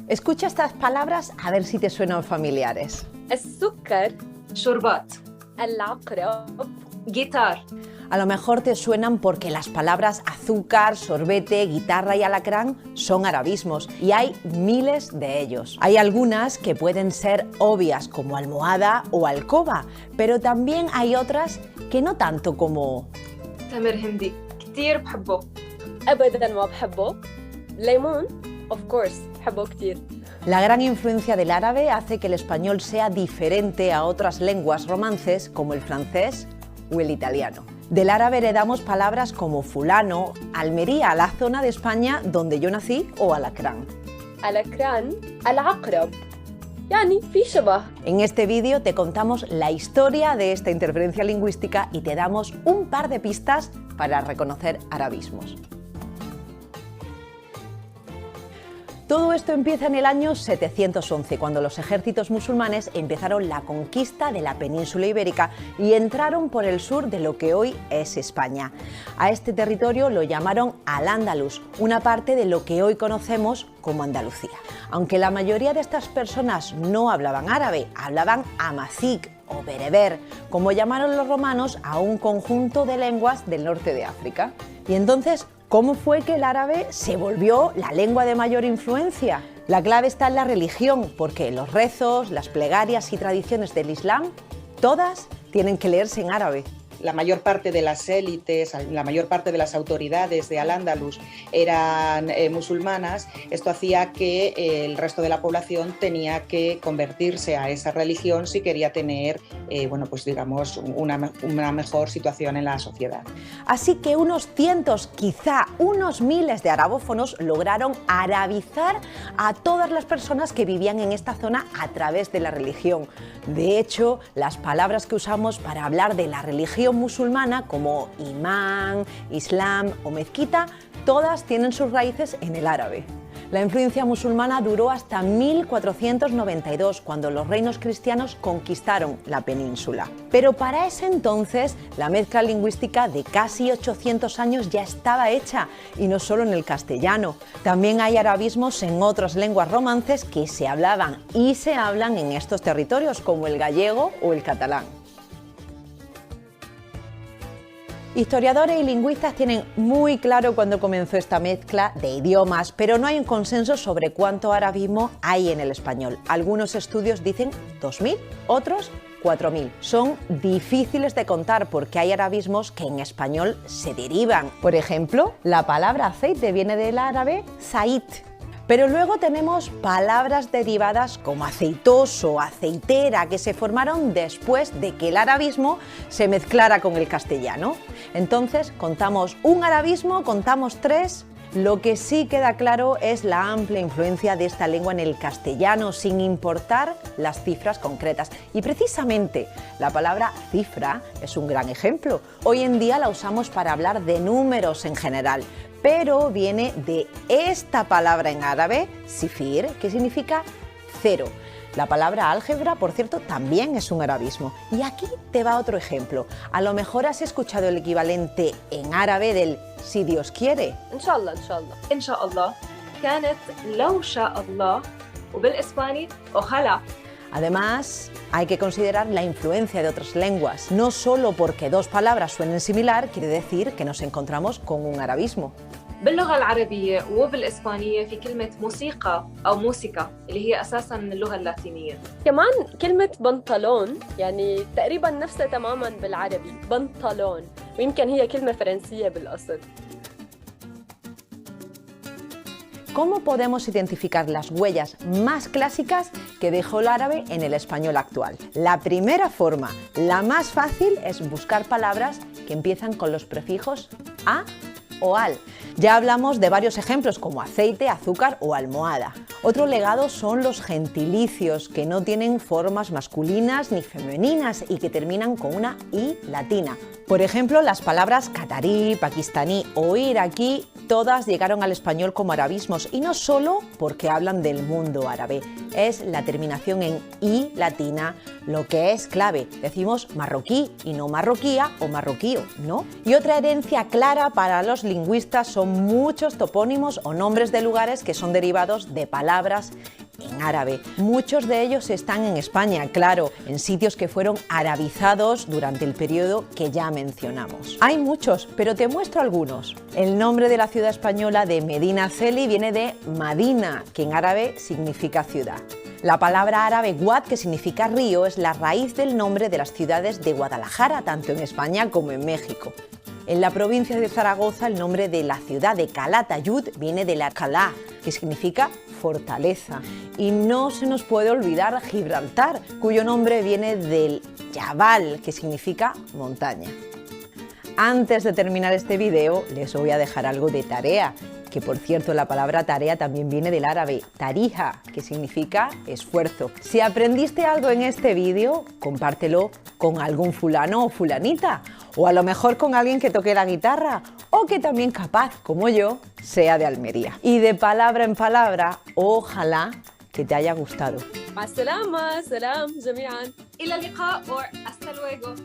Escucha estas palabras a ver si te suenan familiares. السكر شوربات العقرب جيتار A lo mejor te suenan porque las palabras azúcar, sorbete, guitarra y alacrán son arabismos y hay miles de ellos. Hay algunas que pueden ser obvias como almohada o alcoba, pero también hay otras que no tanto como تمر هندي كتير بحبه أبداً ما بحبه. ليمون of course بحبه كتير. La gran influencia del árabe hace que el español sea diferente a otras lenguas romances como el francés o el italiano. Del árabe heredamos palabras como fulano, Almería, la zona de España donde yo nací, o alacrán. الأكران العقرب يعني في شبه. En este vídeo te contamos la historia de esta interferencia lingüística y te damos un par de pistas para reconocer arabismos. Todo esto empieza en el año 711, cuando los ejércitos musulmanes empezaron la conquista de la península ibérica y entraron por el sur de lo que hoy es España. A este territorio lo llamaron Al-Ándalus, una parte de lo que hoy conocemos como Andalucía. Aunque la mayoría de estas personas no hablaban árabe, hablaban amazigh o bereber, como llamaron los romanos a un conjunto de lenguas del norte de África. Y entonces, ¿cómo fue que el árabe se volvió la lengua de mayor influencia? La clave está en la religión, porque los rezos, las plegarias y tradiciones del Islam, todas tienen que leerse en árabe. La mayor parte de las élites, la mayor parte de las autoridades de Al-Ándalus eran musulmanas. Esto hacía que el resto de la población tenía que convertirse a esa religión si quería tener, una mejor situación en la sociedad. Así que unos cientos, quizá unos miles de arabófonos lograron arabizar a todas las personas que vivían en esta zona a través de la religión. De hecho, las palabras que usamos para hablar de la religión musulmana, como imán, islam o mezquita, todas tienen sus raíces en el árabe. La influencia musulmana duró hasta 1492, cuando los reinos cristianos conquistaron la península. Pero para ese entonces, la mezcla lingüística de casi 800 años ya estaba hecha, y no solo en el castellano. También hay arabismos en otras lenguas romances que se hablaban y se hablan en estos territorios, como el gallego o el catalán. Historiadores y lingüistas tienen muy claro cuándo comenzó esta mezcla de idiomas, pero no hay un consenso sobre cuánto arabismo hay en el español. Algunos estudios dicen 2.000, otros 4.000. Son difíciles de contar porque hay arabismos que en español se derivan. Por ejemplo, la palabra aceite viene del árabe zait. Pero luego tenemos palabras derivadas como aceitoso, aceitera, que se formaron después de que el arabismo se mezclara con el castellano. Entonces, contamos un arabismo, contamos 3. Lo que sí queda claro es la amplia influencia de esta lengua en el castellano, sin importar las cifras concretas. Y precisamente la palabra cifra es un gran ejemplo. Hoy en día la usamos para hablar de números en general, pero viene de esta palabra en árabe, sifir, que significa cero. La palabra álgebra, por cierto, también es un arabismo. Y aquí te va otro ejemplo. A lo mejor has escuchado el equivalente en árabe del si Dios quiere. إن شاء الله إن شاء الله. إن شاء الله كانت لو شاء الله وبالإسباني ojalá. Además, hay que considerar la influencia de otras lenguas. No solo porque dos palabras suenen similar, quiere decir que nos encontramos con un arabismo. باللغة العربية وبالإسبانية في كلمة موسيقى أو موسيقى اللي هي أساساً من اللغة اللاتينية. كمان كلمة بنطلون يعني تقريباً نفسها تماماً بالعربي بنطلون، ويمكن هي كلمة فرنسية بالأصل. ¿Cómo podemos identificar las huellas más clásicas que dejó el árabe en el español actual? La primera forma, la más fácil, es buscar palabras que empiezan con los prefijos a o al. Ya hablamos de varios ejemplos como aceite, azúcar o almohada. Otro legado son los gentilicios, que no tienen formas masculinas ni femeninas y que terminan con una i latina. Por ejemplo, las palabras catarí, pakistaní o iraquí, todas llegaron al español como arabismos, y no solo porque hablan del mundo árabe. Es la terminación en i latina lo que es clave. Decimos marroquí y no marroquía o marroquío, ¿no? Y otra herencia clara para los lingüistas son son muchos topónimos o nombres de lugares que son derivados de palabras en árabe. Muchos de ellos están en España, claro, en sitios que fueron arabizados durante el periodo que ya mencionamos. Hay muchos, pero te muestro algunos. El nombre de la ciudad española de Medina Celi viene de Madina, que en árabe significa ciudad. La palabra árabe Guad, que significa río, es la raíz del nombre de las ciudades de Guadalajara, tanto en España como en México. En la provincia de Zaragoza, el nombre de la ciudad de Calatayud viene de la Calá, que significa fortaleza. Y no se nos puede olvidar Gibraltar, cuyo nombre viene del Jabal, que significa montaña. Antes de terminar este vídeo, les voy a dejar algo de tarea, que por cierto la palabra tarea también viene del árabe tarija, que significa esfuerzo. Si aprendiste algo en este vídeo, compártelo con algún fulano o fulanita, o a lo mejor con alguien que toque la guitarra, o que también capaz, como yo, sea de Almería. Y de palabra en palabra, ojalá que te haya gustado. مع السلامة. سلام جميعا. إلى اللقاء or hasta luego.